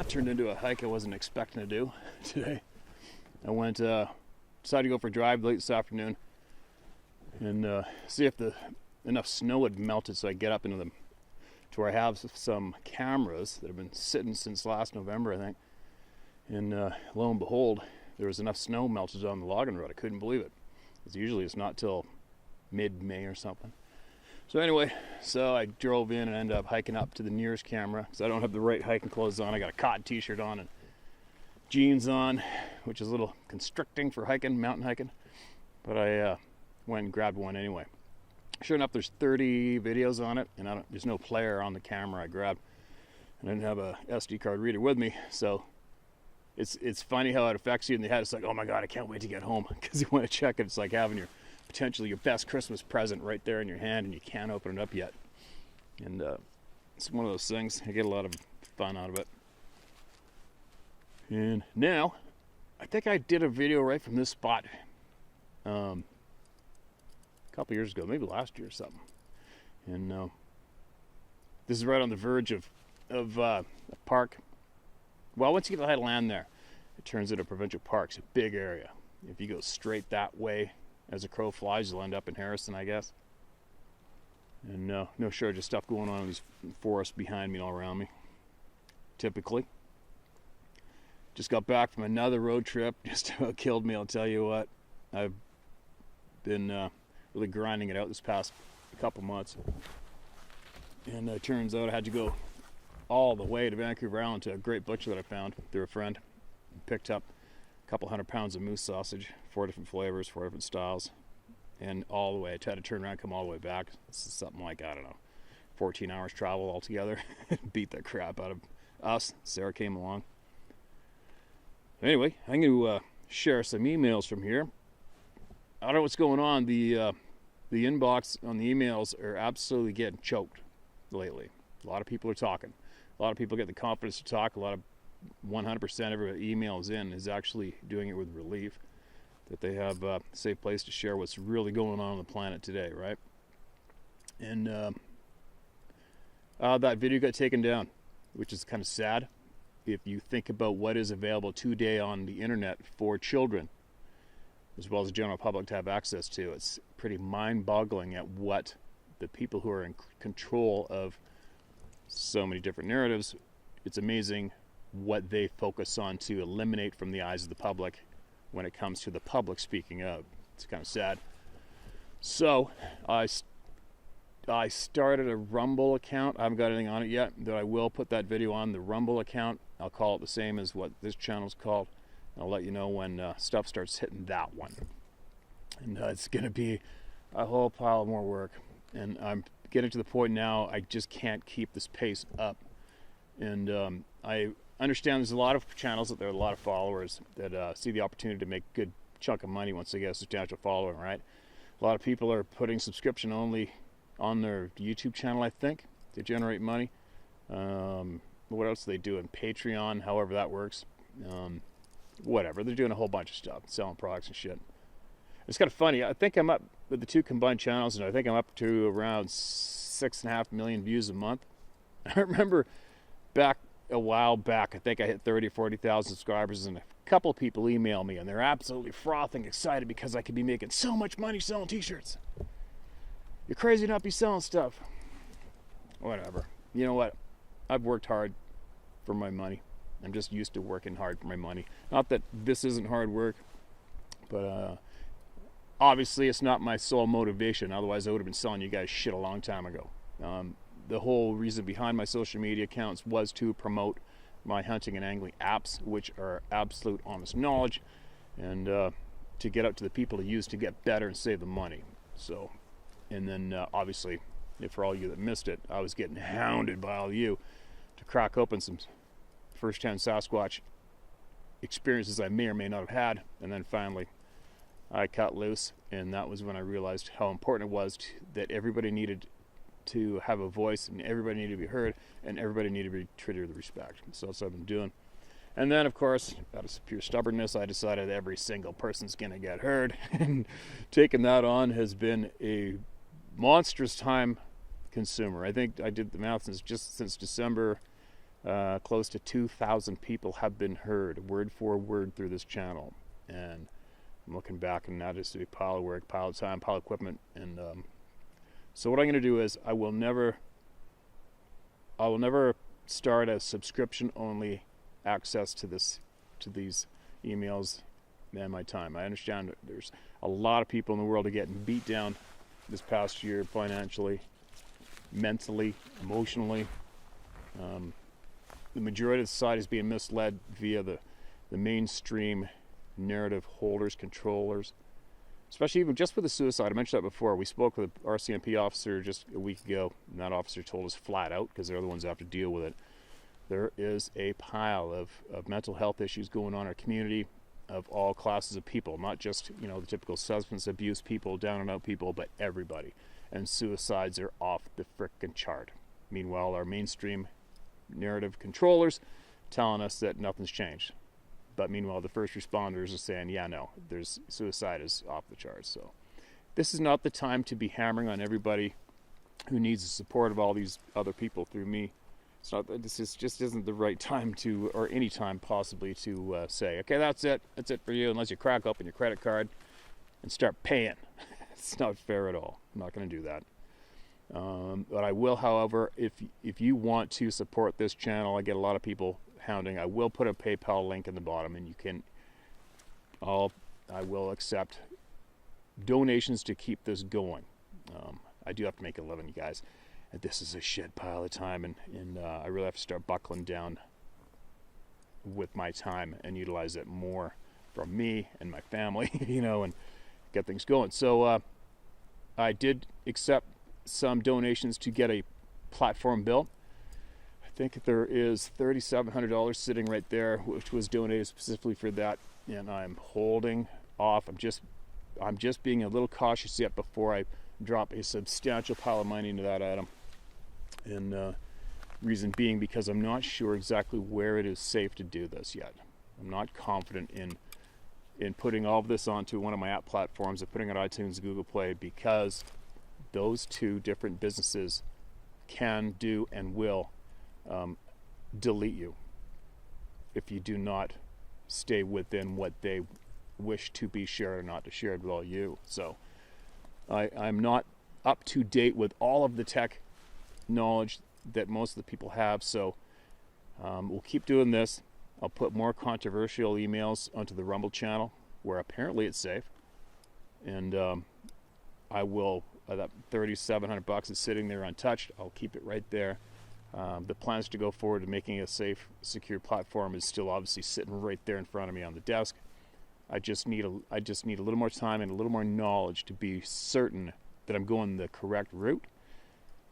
that turned into a hike I wasn't expecting to do today. I went, decided to go for a drive late this afternoon and see if enough snow had melted so I get up into to where I have some cameras that have been sitting since last November, I think. And lo and behold, there was enough snow melted on the logging road. I couldn't believe it. Because usually it's not till mid-May or something. So anyway, I drove in and ended up hiking up to the nearest camera because I don't have the right hiking clothes on. I got a cotton t-shirt on and jeans on, which is a little constricting for hiking, mountain hiking. But I went and grabbed one anyway. Sure enough, there's 30 videos on it, and there's no player on the camera I grabbed. And I didn't have a SD card reader with me, so it's funny how it affects you in the head. It's like, oh my God, I can't wait to get home because you want to check it. It's like having potentially your best Christmas present right there in your hand, and you can't open it up yet. And it's one of those things. I get a lot of fun out of it. And now, I think I did a video right from this spot a couple years ago, maybe last year or something. And this is right on the verge of a park. Well, once you get the height of land there, it turns into a provincial park. It's a big area. If you go straight that way, as a crow flies, you'll end up in Harrison, I guess. And no shortage of stuff going on in these forests behind me and all around me. Typically. Just got back from another road trip. Just about killed me, I'll tell you what. I've been really grinding it out this past couple months. And it turns out I had to go all the way to Vancouver Island to a great butcher that I found through a friend. Picked up a couple 100 pounds of moose sausage, 4 different flavors, 4 different styles, and all the way. I had to turn around, come all the way back. This is something like, I don't know, 14 hours travel altogether. Beat the crap out of us. Sarah came along. Anyway, I'm going to share some emails from here. I don't know what's going on. The inbox on the emails are absolutely getting choked lately. A lot of people are talking. A lot of people get the confidence to talk. A lot of 100% of every emails in is actually doing it with relief that they have a safe place to share what's really going on the planet today, right? And that video got taken down, which is kind of sad if you think about what is available today on the internet for children as well as the general public to have access to. It's pretty mind-boggling at what the people who are in control of so many different narratives, it's amazing what they focus on to eliminate from the eyes of the public when it comes to the public speaking up. It's kind of sad. So I started a Rumble account. I haven't got anything on it yet, but I will put that video on the Rumble account. I'll call it the same as what this channel's called. I'll let you know when stuff starts hitting that one. And it's going to be a whole pile more work. And I'm getting to the point now I just can't keep this pace up. And I understand there's a lot of channels that there are a lot of followers that see the opportunity to make a good chunk of money once they get a substantial following, right? A lot of people are putting subscription only on their YouTube channel, I think, to generate money. What else do they do in Patreon, however that works? Whatever, they're doing a whole bunch of stuff, selling products and shit. It's kind of funny. I think I'm up with the two combined channels, and I think I'm up to around 6.5 million views a month. I remember back a while back, I think I hit 30 or 40,000 subscribers, and a couple of people email me, and they're absolutely frothing excited because I could be making so much money selling t-shirts. You're crazy to not be selling stuff. Whatever. You know what? I've worked hard for my money. I'm just used to working hard for my money. Not that this isn't hard work, but obviously it's not my sole motivation. Otherwise I would have been selling you guys shit a long time ago. The whole reason behind my social media accounts was to promote my hunting and angling apps, which are absolute honest knowledge, and to get out to the people to use to get better and save the money. So, and then obviously, for all you that missed it, I was getting hounded by all of you to crack open some first-hand Sasquatch experiences I may or may not have had, and then finally I cut loose, and that was when I realized how important it was that everybody needed to have a voice, and everybody needed to be heard, and everybody needed to be treated with respect. So that's what I've been doing. And then, of course, out of pure stubbornness, I decided every single person's going to get heard, and taking that on has been a monstrous time consumer. I think I did the math since December Close to 2,000 people have been heard word for word through this channel. And I'm looking back, and that is to be pile of work, pile of time, pile of equipment. And so what I'm going to do is I will never start a subscription only access to these emails and my time. I understand that there's a lot of people in the world are getting beat down this past year financially, mentally, emotionally. The majority of society is being misled via the mainstream narrative holders, controllers, especially even just with the suicide. I mentioned that before. We spoke with an RCMP officer just a week ago, and that officer told us flat out, because they're the ones that have to deal with it, there is a pile of mental health issues going on in our community of all classes of people, not just, you know, the typical substance abuse people, down and out people, but everybody. And suicides are off the frickin' chart. Meanwhile, our mainstream narrative controllers telling us that nothing's changed. But meanwhile, the first responders are saying, yeah, no, there's suicide is off the charts. So this is not the time to be hammering on everybody who needs the support of all these other people through me. It's not, just isn't the right time to, or any time possibly, to say, okay, that's it for you, unless you crack open your credit card and start paying. It's not fair at all. I'm not going to do that. But I will, however, if you want to support this channel, I get a lot of people hounding. I will put a PayPal link in the bottom, and you can. I will accept donations to keep this going. I do have to make a living, you guys. And this is a shit pile of time, and I really have to start buckling down with my time and utilize it more from me and my family, you know, and get things going. So I did accept some donations to get a platform built. I think there is $3,700 sitting right there, which was donated specifically for that, and I'm holding off. I'm just being a little cautious yet before I drop a substantial pile of money into that item. And reason being because I'm not sure exactly where it is safe to do this yet. I'm not confident in putting all of this onto one of my app platforms and putting it on iTunes, Google Play, because those two different businesses can do and will delete you if you do not stay within what they wish to be shared or not to shared with all you. So I'm not up to date with all of the tech knowledge that most of the people have, so we'll keep doing this. I'll put more controversial emails onto the Rumble channel, where apparently it's safe, and I will, that $3,700 is sitting there untouched. I'll keep it right there. The plans to go forward to making a safe, secure platform is still obviously sitting right there in front of me on the desk. I just need a little more time and a little more knowledge to be certain that I'm going the correct route,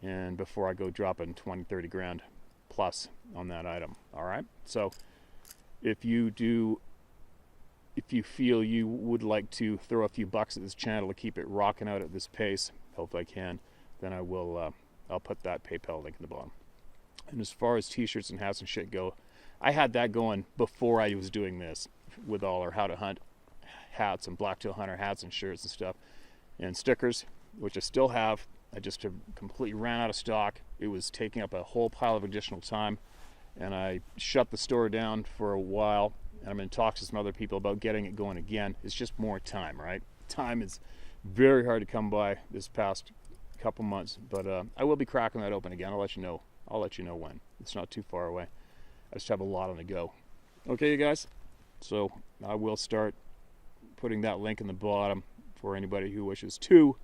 and before I go dropping 20-30 grand plus on that item. All right, so if you feel you would like to throw a few bucks at this channel to keep it rocking out at this pace, hope I can, then I will I'll put that PayPal link in the bottom. And as far as t-shirts and hats and shit go, I had that going before I was doing this, with all our How to Hunt hats and Blacktail Hunter hats and shirts and stuff, and stickers, which I still have. I just completely ran out of stock. It was taking up a whole pile of additional time, and I shut the store down for a while, and I'm in talks with some other people about getting it going again. It's just more time, right? Time is very hard to come by this past couple months, but I will be cracking that open again. I'll let you know when. It's not too far away. I just have a lot on the go. Okay, you guys? So I will start putting that link in the bottom for anybody who wishes to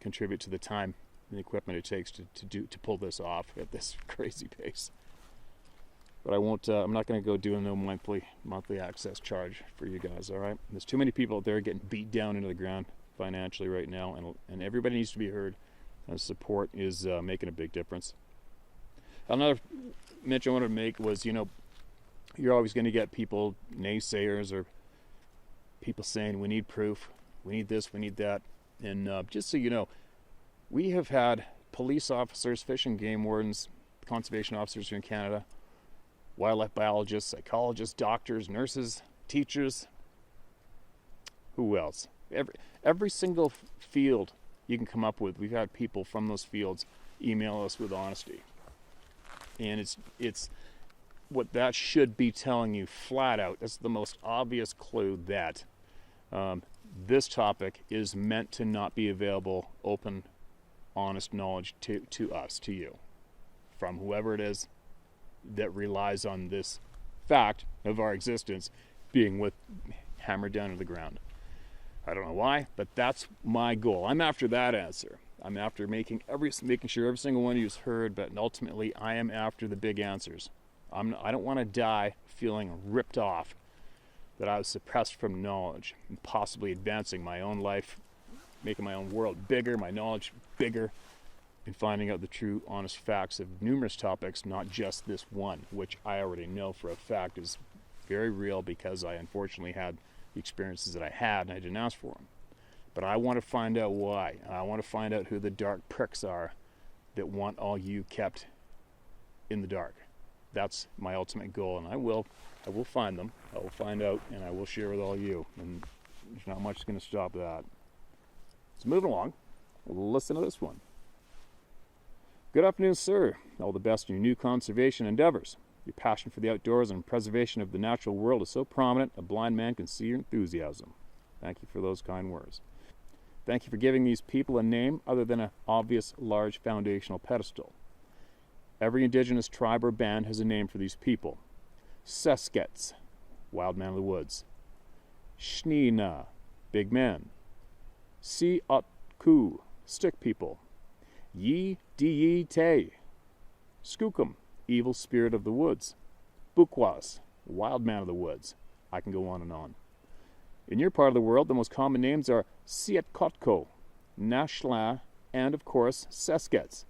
contribute to the time and the equipment it takes to pull this off at this crazy pace. But I won't. I'm not going to go doing no monthly access charge for you guys. All right. There's too many people out there getting beat down into the ground financially right now, and everybody needs to be heard. And support is making a big difference. Another mention I wanted to make was, you know, you're always going to get people, naysayers, or people saying we need proof, we need this, we need that. And just so you know, we have had police officers, fish and game wardens, conservation officers here in Canada, wildlife biologists, psychologists, doctors, nurses, teachers. Who else? Every single field you can come up with, we've had people from those fields email us with honesty. And it's what that should be telling you flat out. That's the most obvious clue that this topic is meant to not be available, open, honest knowledge to us, to you, from whoever it is that relies on this fact of our existence being hammered down to the ground. I don't know why, but that's my goal. I'm after that answer. I'm after making sure every single one of you is heard, but ultimately I am after the big answers. I don't want to die feeling ripped off that I was suppressed from knowledge and possibly advancing my own life, making my own world bigger, my knowledge bigger, and finding out the true, honest facts of numerous topics, not just this one, which I already know for a fact is very real because I unfortunately had the experiences that I had and I didn't ask for them. But I want to find out why. And I want to find out who the dark pricks are that want all you kept in the dark. That's my ultimate goal, and I will find them. I will find out, and I will share with all you. And there's not much going to stop that. So moving along, listen to this one. Good afternoon, sir. All the best in your new conservation endeavors. Your passion for the outdoors and preservation of the natural world is so prominent, a blind man can see your enthusiasm. Thank you for those kind words. Thank you for giving these people a name other than an obvious large foundational pedestal. Every indigenous tribe or band has a name for these people. Sasquatch, wild man of the woods. Shnina, big men. Si-ot-ku, stick people. Yi-di-yi-te, skookum, evil spirit of the woods. Bukwas, wild man of the woods. I can go on and on. In your part of the world, the most common names are Siatkotko, Nashla, and of course Sasquatch,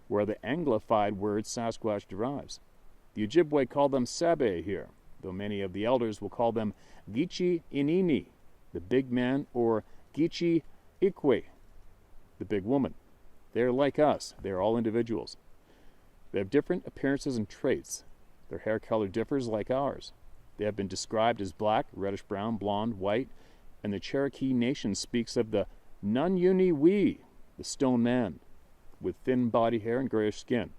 where the Anglified word Sasquatch derives. The Ojibwe call them Sabe here, though many of the elders will call them Gichi Inini, the big man, or Gichi Ikwe, the big woman. They are like us. They are all individuals. They have different appearances and traits. Their hair color differs like ours. They have been described as black, reddish-brown, blonde, white, and the Cherokee Nation speaks of the Nunyuni-wee, the stone man, with thin body hair and grayish skin.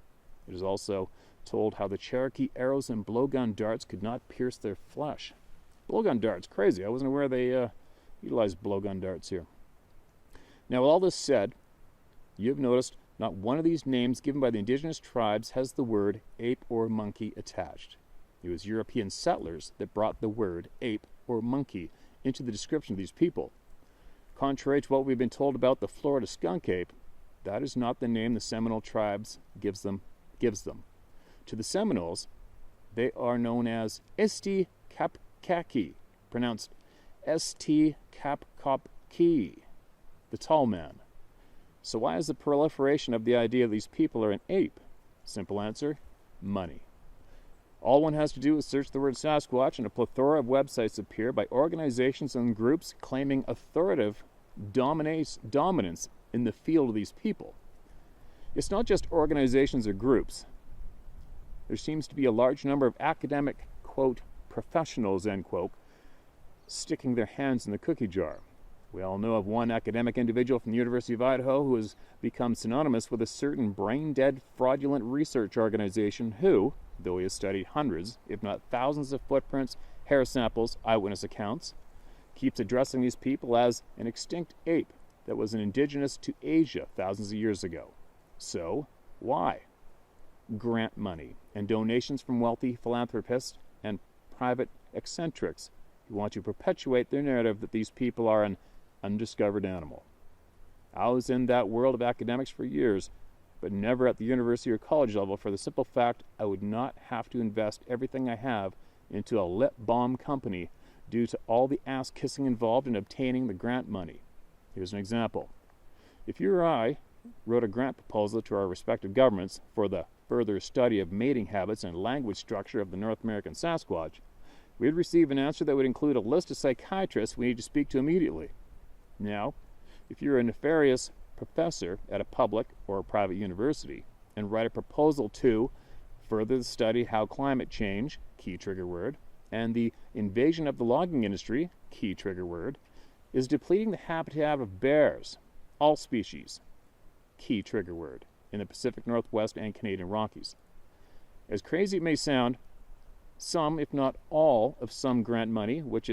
It is also told how the Cherokee arrows and blowgun darts could not pierce their flesh. Blowgun darts, crazy. I wasn't aware they utilized blowgun darts here. Now, with all this said, you have noticed not one of these names given by the indigenous tribes has the word ape or monkey attached. It was European settlers that brought the word ape or monkey into the description of these people. Contrary to what we've been told about the Florida skunk ape, that is not the name the Seminole tribes gives them. To the Seminoles, they are known as Esti Kapkaki, pronounced St Kapkopki, the tall man. So why is the proliferation of the idea that these people are an ape? Simple answer, money. All one has to do is search the word Sasquatch, and a plethora of websites appear by organizations and groups claiming authoritative dominance in the field of these people. It's not just organizations or groups. There seems to be a large number of academic, quote, professionals, end quote, sticking their hands in the cookie jar. We all know of one academic individual from the University of Idaho who has become synonymous with a certain brain-dead, fraudulent research organization who, though he has studied hundreds, if not thousands of footprints, hair samples, eyewitness accounts, keeps addressing these people as an extinct ape that was an indigenous to Asia thousands of years ago. So, why? Grant money and donations from wealthy philanthropists and private eccentrics who want to perpetuate their narrative that these people are an undiscovered animal. I was in that world of academics for years, but never at the university or college level for the simple fact I would not have to invest everything I have into a lip balm company due to all the ass-kissing involved in obtaining the grant money. Here's an example. If you or I wrote a grant proposal to our respective governments for the further study of mating habits and language structure of the North American Sasquatch, we'd receive an answer that would include a list of psychiatrists we need to speak to immediately. Now, if you're a nefarious professor at a public or a private university and write a proposal to further study how climate change, key trigger word, and the invasion of the logging industry, key trigger word, is depleting the habitat of bears, all species, key trigger word, in the Pacific Northwest and Canadian Rockies. As crazy it may sound, some, if not all, of some grant money, which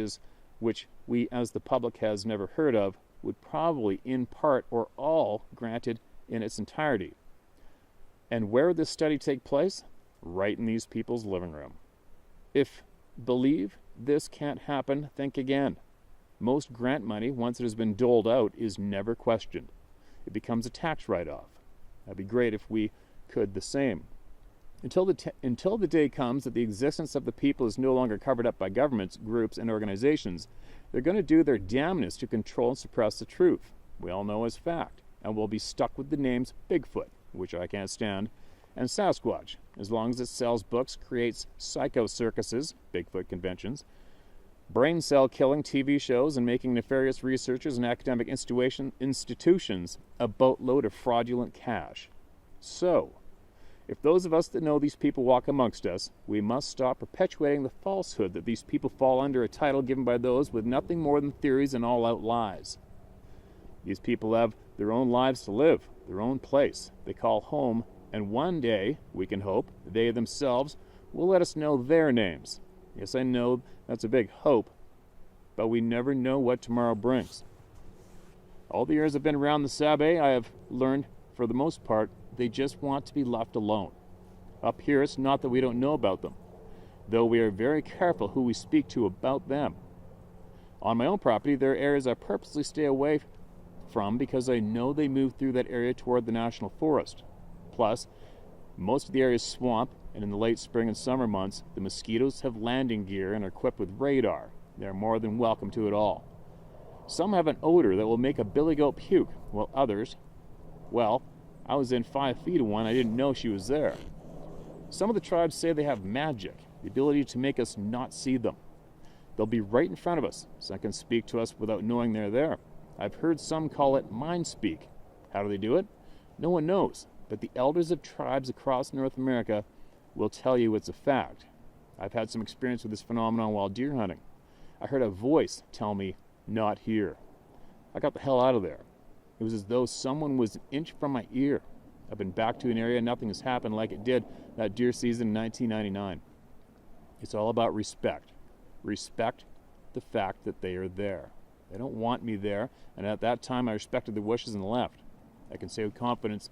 we as the public has never heard of, would probably in part or all granted in its entirety. And where would this study take place? Right in these people's living room. If believe this can't happen, think again. Most grant money, once it has been doled out, is never questioned. It becomes a tax write-off. That'd be great if we could the same. Until the day comes that the existence of the people is no longer covered up by governments, groups, and organizations, they're going to do their damnedest to control and suppress the truth. We all know as fact, and we'll be stuck with the names Bigfoot, which I can't stand, and Sasquatch, as long as it sells books, creates psycho circuses, Bigfoot conventions, brain cell killing TV shows, and making nefarious researchers and academic institutions a boatload of fraudulent cash. So, if those of us that know these people walk amongst us, we must stop perpetuating the falsehood that these people fall under a title given by those with nothing more than theories and all-out lies. These people have their own lives to live, their own place they call home, and one day, we can hope, they themselves will let us know their names. Yes, I know that's a big hope, but we never know what tomorrow brings. All the years I've been around the Sabe, I have learned, for the most part, they just want to be left alone. Up here, it's not that we don't know about them, though we are very careful who we speak to about them. On my own property, there are areas I purposely stay away from because I know they move through that area toward the national forest. Plus, most of the area is swamp, and in the late spring and summer months, the mosquitoes have landing gear and are equipped with radar. They are more than welcome to it all. Some have an odor that will make a billy goat puke, while others, well, I was in 5 feet of one, I didn't know she was there. Some of the tribes say they have magic, the ability to make us not see them. They'll be right in front of us, so they can speak to us without knowing they're there. I've heard some call it mindspeak. How do they do it? No one knows, but the elders of tribes across North America will tell you it's a fact. I've had some experience with this phenomenon while deer hunting. I heard a voice tell me, "Not here." I got the hell out of there. It was as though someone was an inch from my ear. I've been back to an area, nothing has happened like it did that deer season in 1999. It's all about respect. Respect the fact that they are there. They don't want me there, and at that time I respected the wishes and left. I can say with confidence,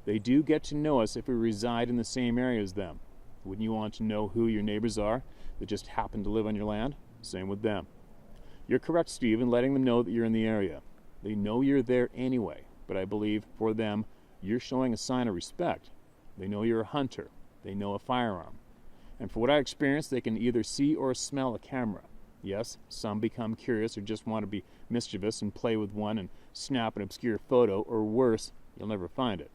they do get to know us if we reside in the same area as them. Wouldn't you want to know who your neighbors are that just happen to live on your land? Same with them. You're correct, Steve, in letting them know that you're in the area. They know you're there anyway, but I believe for them, you're showing a sign of respect. They know you're a hunter. They know a firearm. And for what I experienced, they can either see or smell a camera. Yes, some become curious or just want to be mischievous and play with one and snap an obscure photo, or worse, you'll never find it.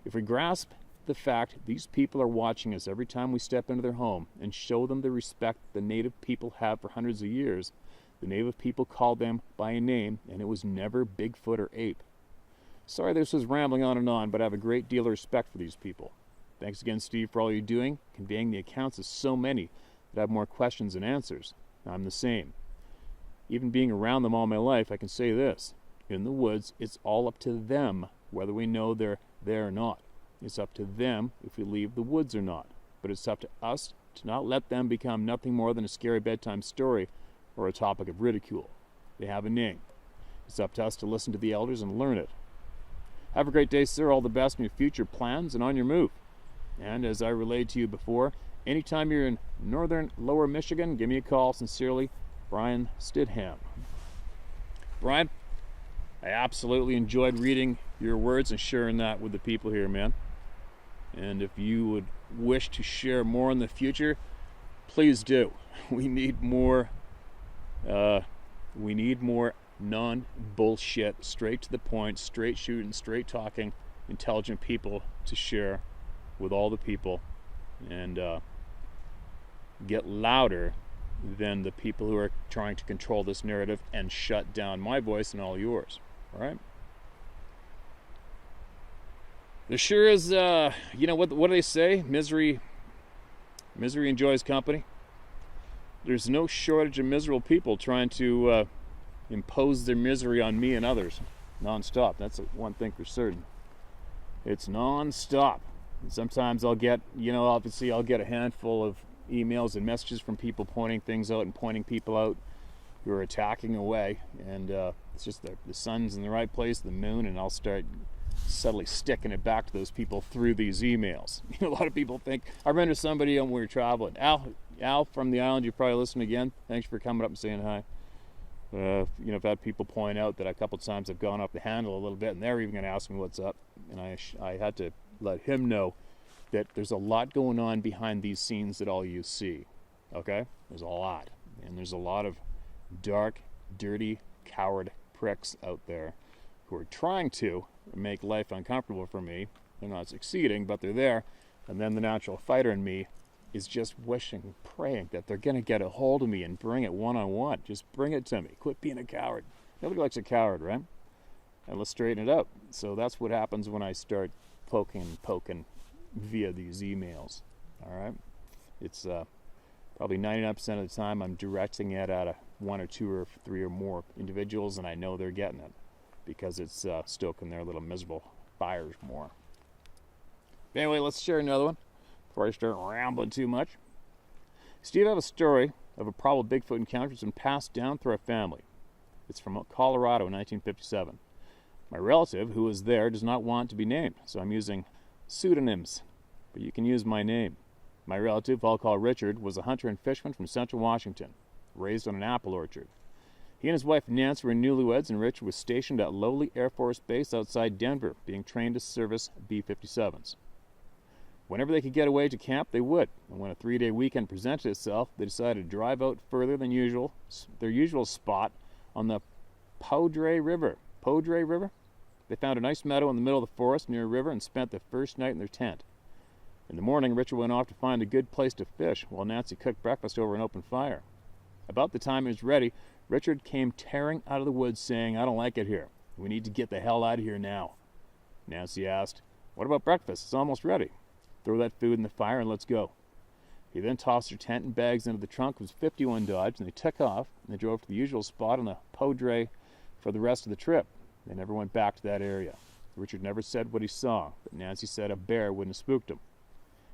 If we grasp the fact these people are watching us every time we step into their home and show them the respect the native people have for hundreds of years, the native people called them by a name, and it was never Bigfoot or ape. Sorry this was rambling on, but I have a great deal of respect for these people. Thanks again, Steve, for all you're doing, conveying the accounts of so many that have more questions than answers. I'm the same. Even being around them all my life, I can say this. In the woods, it's all up to them whether we know they're there or not. It's up to them if we leave the woods or not. But it's up to us to not let them become nothing more than a scary bedtime story or a topic of ridicule. They have a name. It's up to us to listen to the elders and learn it. Have a great day, sir. All the best in your future plans and on your move. And as I relayed to you before, anytime you're in northern lower Michigan, give me a call. Sincerely, Brian Stidham. Brian, I absolutely enjoyed reading your words and sharing that with the people here, man. And if you would wish to share more in the future, please do. We need more non-bullshit, straight to the point, straight shooting, straight talking, intelligent people to share with all the people, and get louder than the people who are trying to control this narrative and shut down my voice and all yours. All right? There sure is, what do they say? Misery enjoys company. There's no shortage of miserable people trying to impose their misery on me and others non-stop. That's one thing for certain. It's non-stop. And sometimes I'll get, obviously I'll get a handful of emails and messages from people pointing things out and pointing people out who are attacking away. And it's just the sun's in the right place, the moon, and I'll start subtly sticking it back to those people through these emails. A lot of people think, I remember somebody when we were traveling, Al from the island, you probably listen again. Thanks for coming up and saying hi. I've had people point out that a couple of times I've gone off the handle a little bit, and they're even going to ask me what's up. And I had to let him know that there's a lot going on behind these scenes that all you see. Okay? There's a lot. And there's a lot of dark, dirty, coward pricks out there who are trying to make life uncomfortable for me. They're not succeeding, but they're there. And then the natural fighter in me is just wishing, praying that they're going to get a hold of me and bring it one-on-one. Just bring it to me. Quit being a coward. Nobody likes a coward, right? And let's straighten it out. So that's what happens when I start poking via these emails. All right? It's probably 99% of the time I'm directing it at one or two or three or more individuals, and I know they're getting it because it's stoking their little miserable fires more. Anyway, let's share another one before I start rambling too much. Steve, I have a story of a probable Bigfoot encounter that's been passed down through our family. It's from Colorado in 1957. My relative, who was there, does not want to be named, so I'm using pseudonyms, but you can use my name. My relative, who I'll call Richard, was a hunter and fisherman from central Washington, raised on an apple orchard. He and his wife Nancy were newlyweds, and Richard was stationed at Lowley Air Force Base outside Denver, being trained to service B-57s. Whenever they could get away to camp, they would, and when a 3-day weekend presented itself, they decided to drive out further than usual, their usual spot on the Poudre River. Poudre River? They found a nice meadow in the middle of the forest near a river and spent the first night in their tent. In the morning, Richard went off to find a good place to fish, while Nancy cooked breakfast over an open fire. About the time it was ready, Richard came tearing out of the woods saying, "I don't like it here. We need to get the hell out of here now." Nancy asked, "What about breakfast? It's almost ready. Throw that food in the fire and let's go." He then tossed their tent and bags into the trunk of his 51 Dodge, and they took off, and they drove to the usual spot on the Poudre for the rest of the trip. They never went back to that area. Richard never said what he saw, but Nancy said a bear wouldn't have spooked him.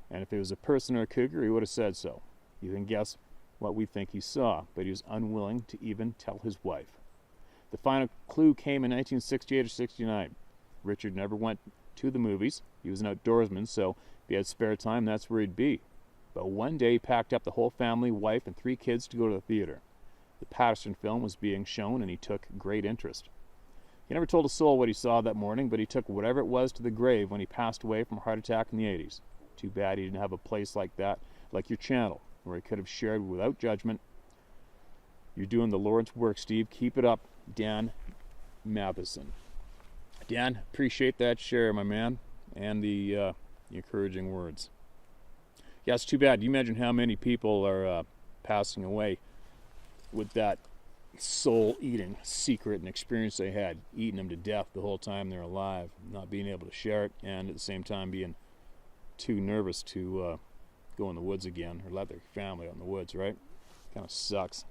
And if it was a person or a cougar, he would have said so. You can guess what we think he saw, but he was unwilling to even tell his wife. The final clue came in 1968 or 69. Richard never went to the movies. He was an outdoorsman, so if he had spare time, that's where he'd be. But one day he packed up the whole family, wife, and 3 kids to go to the theater. The Patterson film was being shown, and he took great interest. He never told a soul what he saw that morning, but he took whatever it was to the grave when he passed away from a heart attack in the 80s. Too bad he didn't have a place like that, like your channel, where he could have shared without judgment. You're doing the Lord's work, Steve. Keep it up, Dan Matheson. Dan, appreciate that share, my man, and the encouraging words. Yeah, it's too bad. You imagine how many people are passing away with that soul-eating secret and experience they had, eating them to death the whole time they're alive, not being able to share it, and at the same time being too nervous to go in the woods again or let their family out in the woods, right? Kind of sucks.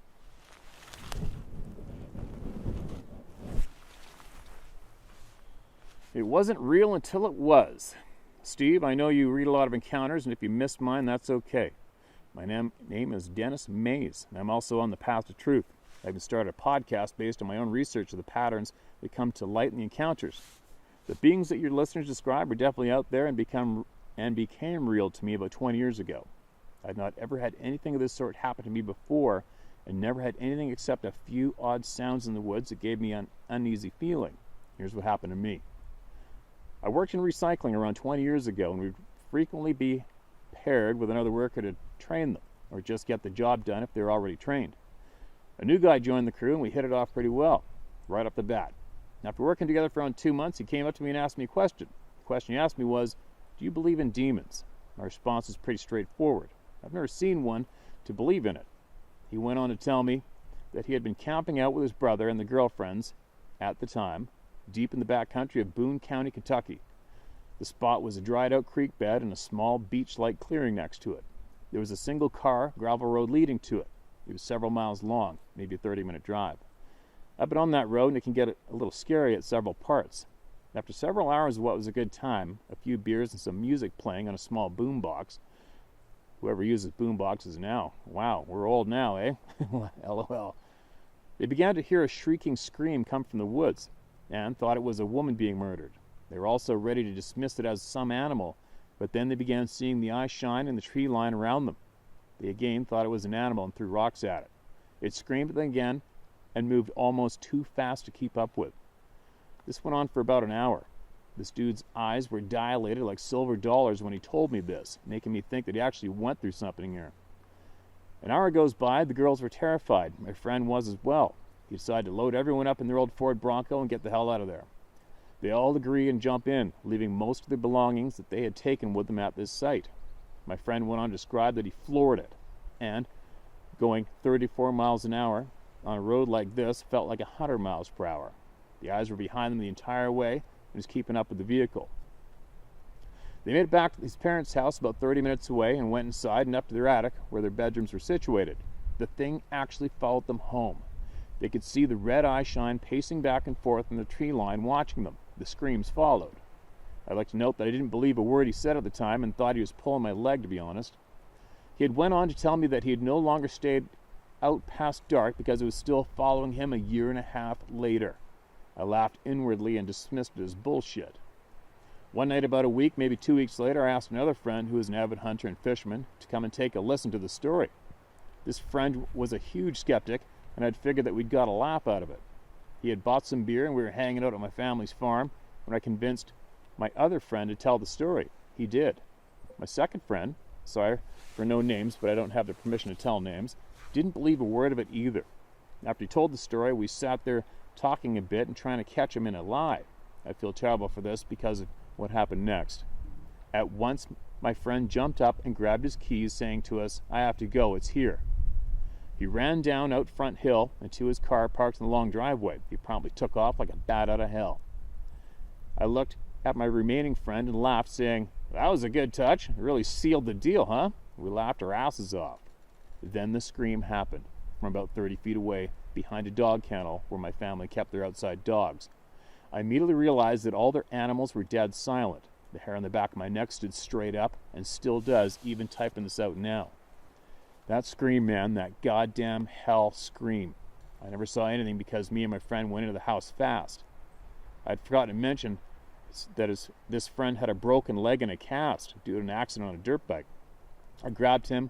It wasn't real until it was. Steve, I know you read a lot of encounters, and if you missed mine, that's okay. My name is Dennis Mays, and I'm also on the path to truth. I've even started a podcast based on my own research of the patterns that come to light in the encounters. The beings that your listeners describe are definitely out there and became real to me about 20 years ago. I'd not ever had anything of this sort happen to me before, and never had anything except a few odd sounds in the woods that gave me an uneasy feeling. Here's what happened to me. I worked in recycling around 20 years ago, and we'd frequently be paired with another worker to train them, or just get the job done if they're already trained. A new guy joined the crew, and we hit it off pretty well, right off the bat. After working together for around 2 months, he came up to me and asked me a question. The question he asked me was, "Do you believe in demons?" My response was pretty straightforward. I've never seen one to believe in it. He went on to tell me that he had been camping out with his brother and the girlfriends at the time, deep in the back country of Boone County, Kentucky. The spot was a dried-out creek bed and a small beach-like clearing next to it. There was a single-car gravel road leading to it. It was several miles long, maybe a 30-minute drive. I've been on that road, and it can get a little scary at several parts. After several hours of what was a good time, a few beers and some music playing on a small boom box. Whoever uses boom boxes now. Wow, we're old now, eh? LOL. They began to hear a shrieking scream come from the woods and thought it was a woman being murdered. They were also ready to dismiss it as some animal, but then they began seeing the eyes shine in the tree line around them. They again thought it was an animal and threw rocks at it. It screamed again and moved almost too fast to keep up with. This went on for about an hour. This dude's eyes were dilated like silver dollars when he told me this, making me think that he actually went through something here. An hour goes by, the girls were terrified. My friend was as well. He decided to load everyone up in their old Ford Bronco and get the hell out of there. They all agree and jump in, leaving most of their belongings that they had taken with them at this site. My friend went on to describe that he floored it, and going 34 miles an hour on a road like this felt like 100 miles per hour. The eyes were behind them the entire way and was keeping up with the vehicle. They made it back to his parents' house about 30 minutes away and went inside and up to their attic where their bedrooms were situated. The thing actually followed them home. They could see the red eye shine pacing back and forth in the tree line watching them. The screams followed. I'd like to note that I didn't believe a word he said at the time and thought he was pulling my leg, to be honest. He had went on to tell me that he had no longer stayed out past dark because it was still following him a year and a half later. I laughed inwardly and dismissed it as bullshit. One night about a week, maybe 2 weeks later, I asked another friend who was an avid hunter and fisherman to come and take a listen to the story. This friend was a huge skeptic, and I'd figured that we'd got a laugh out of it. He had bought some beer and we were hanging out at my family's farm when I convinced my other friend to tell the story. He did. My second friend, sorry for no names, but I don't have the permission to tell names, didn't believe a word of it either. After he told the story, we sat there talking a bit and trying to catch him in a lie. I feel terrible for this because of what happened next. At once, my friend jumped up and grabbed his keys, saying to us, "I have to go, it's here." He ran down out Front Hill and to his car parked in the long driveway. He promptly took off like a bat out of hell. I looked at my remaining friend and laughed, saying, "That was a good touch. It really sealed the deal, huh?" We laughed our asses off. Then the scream happened from about 30 feet away behind a dog kennel where my family kept their outside dogs. I immediately realized that all their animals were dead silent. The hair on the back of my neck stood straight up and still does, even typing this out now. That scream, man, that goddamn hell scream. I never saw anything because me and my friend went into the house fast. I'd forgotten to mention that this friend had a broken leg and a cast due to an accident on a dirt bike. I grabbed him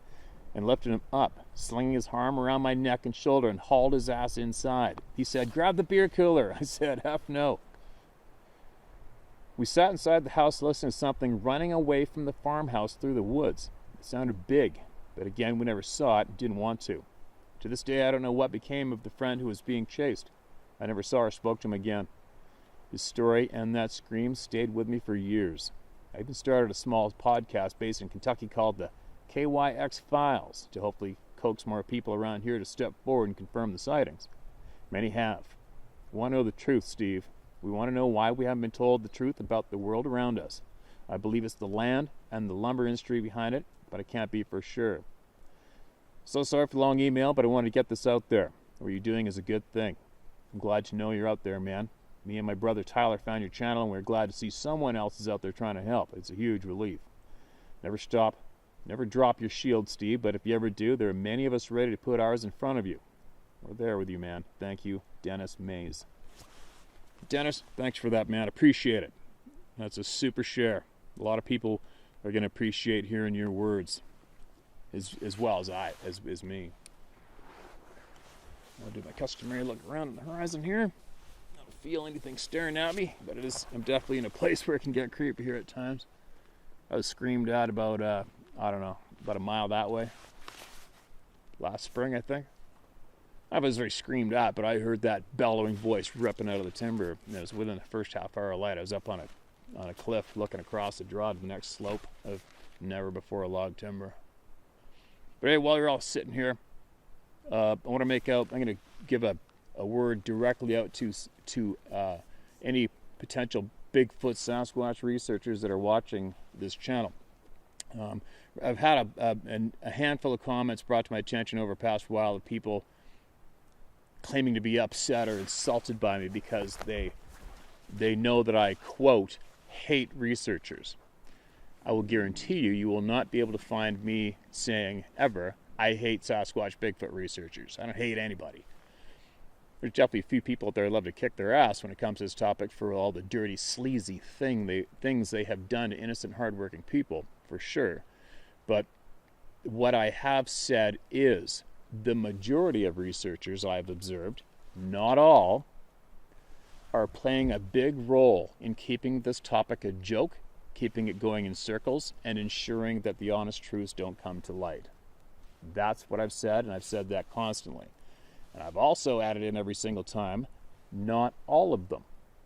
and lifted him up, slinging his arm around my neck and shoulder and hauled his ass inside. He said, "Grab the beer cooler." I said, "F no." We sat inside the house listening to something running away from the farmhouse through the woods. It sounded big, but again, we never saw it and didn't want to. To this day, I don't know what became of the friend who was being chased. I never saw or spoke to him again. His story and that scream stayed with me for years. I even started a small podcast based in Kentucky called the KYX Files to hopefully coax more people around here to step forward and confirm the sightings. Many have. We want to know the truth, Steve. We want to know why we haven't been told the truth about the world around us. I believe it's the land and the lumber industry behind it, but I can't be for sure. So sorry for the long email, but I wanted to get this out there. What you're doing is a good thing. I'm glad to know you're out there, man. Me and my brother Tyler found your channel, and we're glad to see someone else is out there trying to help. It's a huge relief. Never stop. Never drop your shield, Steve, but if you ever do, there are many of us ready to put ours in front of you. We're there with you, man. Thank you, Dennis Mays. Dennis, thanks for that, man. Appreciate it. That's a super share. A lot of people are going to appreciate hearing your words as well as me. I'll do my customary look around the horizon here. I don't feel anything staring at me, but I'm definitely in a place where it can get creepy here at times. I was screamed at about, about a mile that way. Last spring, I think. I was very screamed at, but I heard that bellowing voice ripping out of the timber. And it was within the first half hour of light. I was up on a cliff looking across the draw to the next slope of never before log timber. But hey, while you're all sitting here, I want to I'm going to give a word directly out to any potential Bigfoot Sasquatch researchers that are watching this channel. I've had a handful of comments brought to my attention over the past while of people claiming to be upset or insulted by me because they they know that I, quote, hate researchers. I will guarantee you, you will not be able to find me saying ever, I hate Sasquatch Bigfoot researchers. I don't hate anybody. There's definitely a few people out there who love to kick their ass when it comes to this topic for all the dirty, sleazy things they have done to innocent, hardworking people, for sure. But what I have said is the majority of researchers I've observed, not all, are playing a big role in keeping this topic a joke, keeping it going in circles, and ensuring that the honest truths don't come to light. That's what I've said, and I've said that constantly. And I've also added in every single time, not all of them.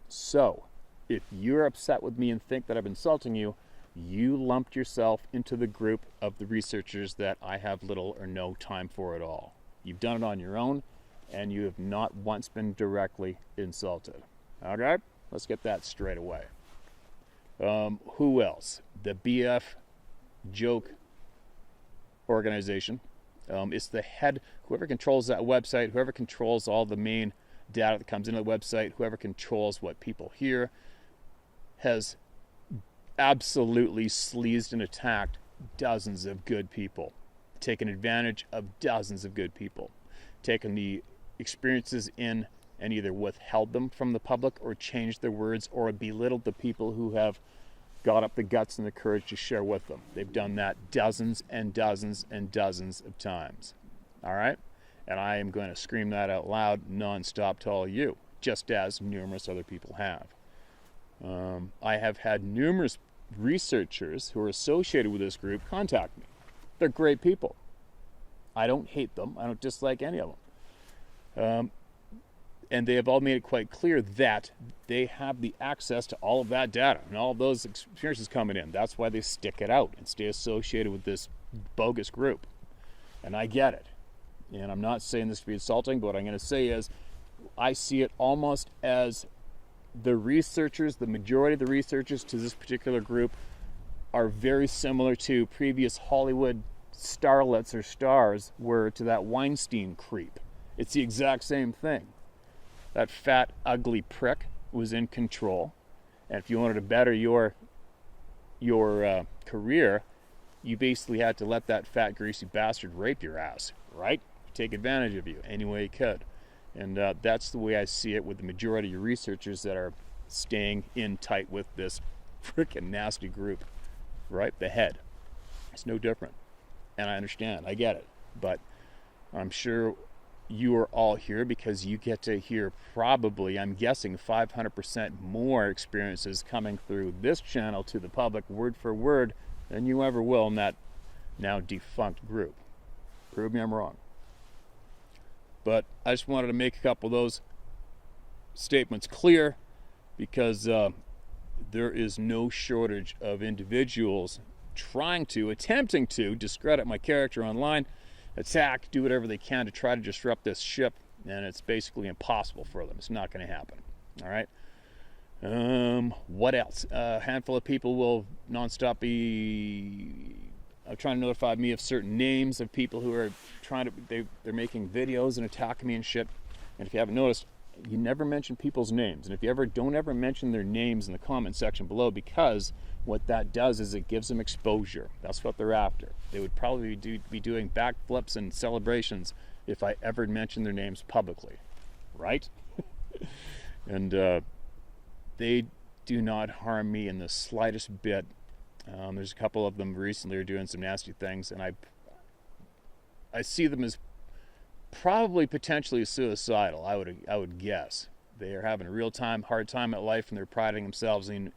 So, if you're upset with me and think that I'm insulting you, you lumped yourself into the group of the researchers that I have little or no time for at all. You've done it on your own, and you have not once been directly insulted. Okay? Let's get that straight away. Who else? The BF Joke organization. It's the head, whoever controls that website, whoever controls all the main data that comes into the website, whoever controls what people hear, has absolutely sleazed and attacked dozens of good people, taken advantage of dozens of good people, taken the experiences in and either withheld them from the public or changed their words or belittled the people who have got up the guts and the courage to share with them. They've done that dozens and dozens and dozens of times. All right? And I am going to scream that out loud nonstop to all of you, just as numerous other people have. I have had numerous researchers who are associated with this group contact me. They're great people. I don't hate them. I don't dislike any of them. And they have all made it quite clear that they have the access to all of that data and all of those experiences coming in. That's why they stick it out and stay associated with this bogus group. And I get it. And I'm not saying this to be insulting, but what I'm going to say is I see it almost as the researchers, the majority of the researchers to this particular group are very similar to previous Hollywood starlets or stars were to that Weinstein creep. It's the exact same thing. That fat, ugly prick was in control. And if you wanted to better your career, you basically had to let that fat, greasy bastard rape your ass, right? Take advantage of you any way he could. And that's the way I see it with the majority of researchers that are staying in tight with this freaking nasty group, right? The head. It's no different. And I understand. I get it. But I'm sure you are all here because you get to hear probably, I'm guessing, 500% more experiences coming through this channel to the public word for word than you ever will in that now defunct group. Prove me I'm wrong. But I just wanted to make a couple of those statements clear because there is no shortage of individuals attempting to discredit my character online, attack, do whatever they can to try to disrupt this ship, and it's basically impossible for them. It's not going to happen. All right? What else? A handful of people will nonstop be trying to notify me of certain names of people who are they're making videos and attacking me and shit. And if you haven't noticed, you never mention people's names. And if you don't ever mention their names in the comment section below, because what that does is it gives them exposure. That's what they're after. They would probably be doing backflips and celebrations if I ever mentioned their names publicly, right? And they do not harm me in the slightest bit. There's a couple of them recently are doing some nasty things, and I see them as probably potentially suicidal. I would guess they are having a hard time at life, and they're priding themselves in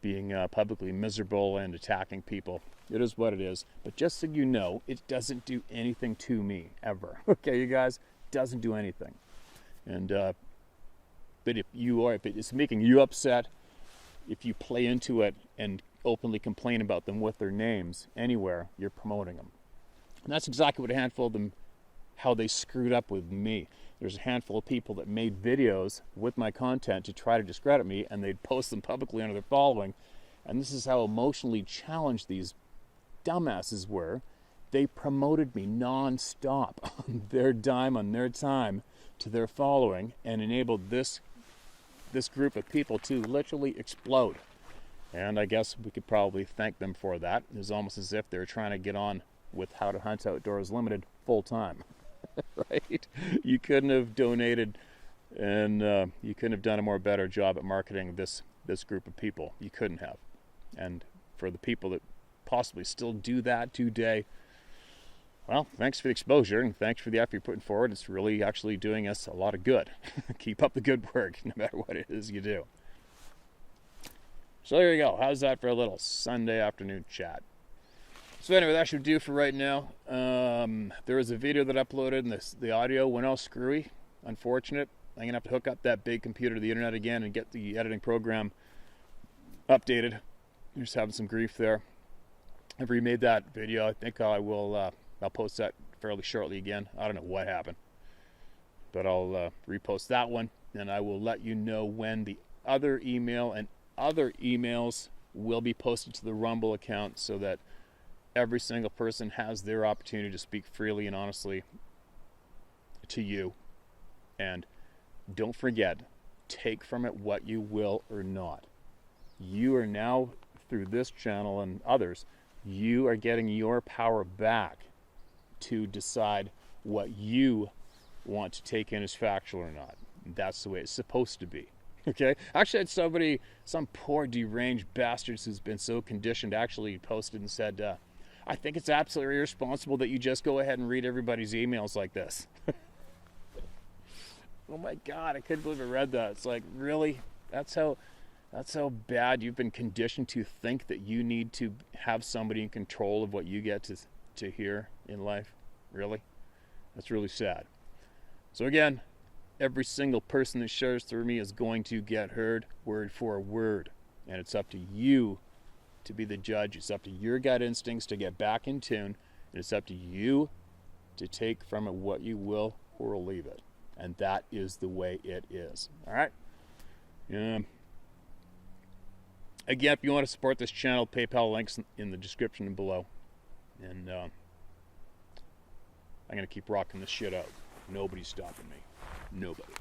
being publicly miserable and attacking people. It is what it is. But just so you know, it doesn't do anything to me ever. Okay, you guys, it doesn't do anything. And but if it's making you upset, if you play into it and openly complain about them with their names anywhere, you're promoting them. And that's exactly what a handful of them, how they screwed up with me. There's a handful of people that made videos with my content to try to discredit me, and they'd post them publicly under their following. And this is how emotionally challenged these dumbasses were. They promoted me non-stop on their dime, on their time, to their following, and enabled this this group of people to literally explode. And I guess we could probably thank them for that. It was almost as if they're trying to get on with How to Hunt Outdoors Limited full time, right? You couldn't have donated, and you couldn't have done a more better job at marketing this group of people. You couldn't have. And for the people that possibly still do that today, well, thanks for the exposure and thanks for the effort you're putting forward. It's really actually doing us a lot of good. Keep up the good work, no matter what it is you do. So there you go. How's that for a little Sunday afternoon chat? So anyway, that should do for right now. There was a video that I uploaded and the audio went all screwy. Unfortunate. I'm going to have to hook up that big computer to the internet again and get the editing program updated. I'm just having some grief there. I've remade that video. I think I will, I'll post that fairly shortly again. I don't know what happened, but I'll repost that one, and I will let you know when the other email and other emails will be posted to the Rumble account so that every single person has their opportunity to speak freely and honestly to you. And don't forget, take from it what you will or not. You are now, through this channel and others, you are getting your power back to decide what you want to take in as factual or not. That's the way it's supposed to be. Okay? Actually, I had somebody, some poor deranged bastards who's been so conditioned, actually posted and said, I think it's absolutely irresponsible that you just go ahead and read everybody's emails like this. Oh my God, I couldn't believe I read that. It's like, really? That's how bad you've been conditioned to think that you need to have somebody in control of what you get to hear in life? Really? That's really sad. So again, every single person that shares through me is going to get heard word for word. And it's up to you to be the judge. It's up to your gut instincts to get back in tune. And it's up to you to take from it what you will or leave it. And that is the way it is. All right? Again, if you want to support this channel, PayPal links in the description below. And I'm going to keep rocking this shit out. Nobody's stopping me. Nobody.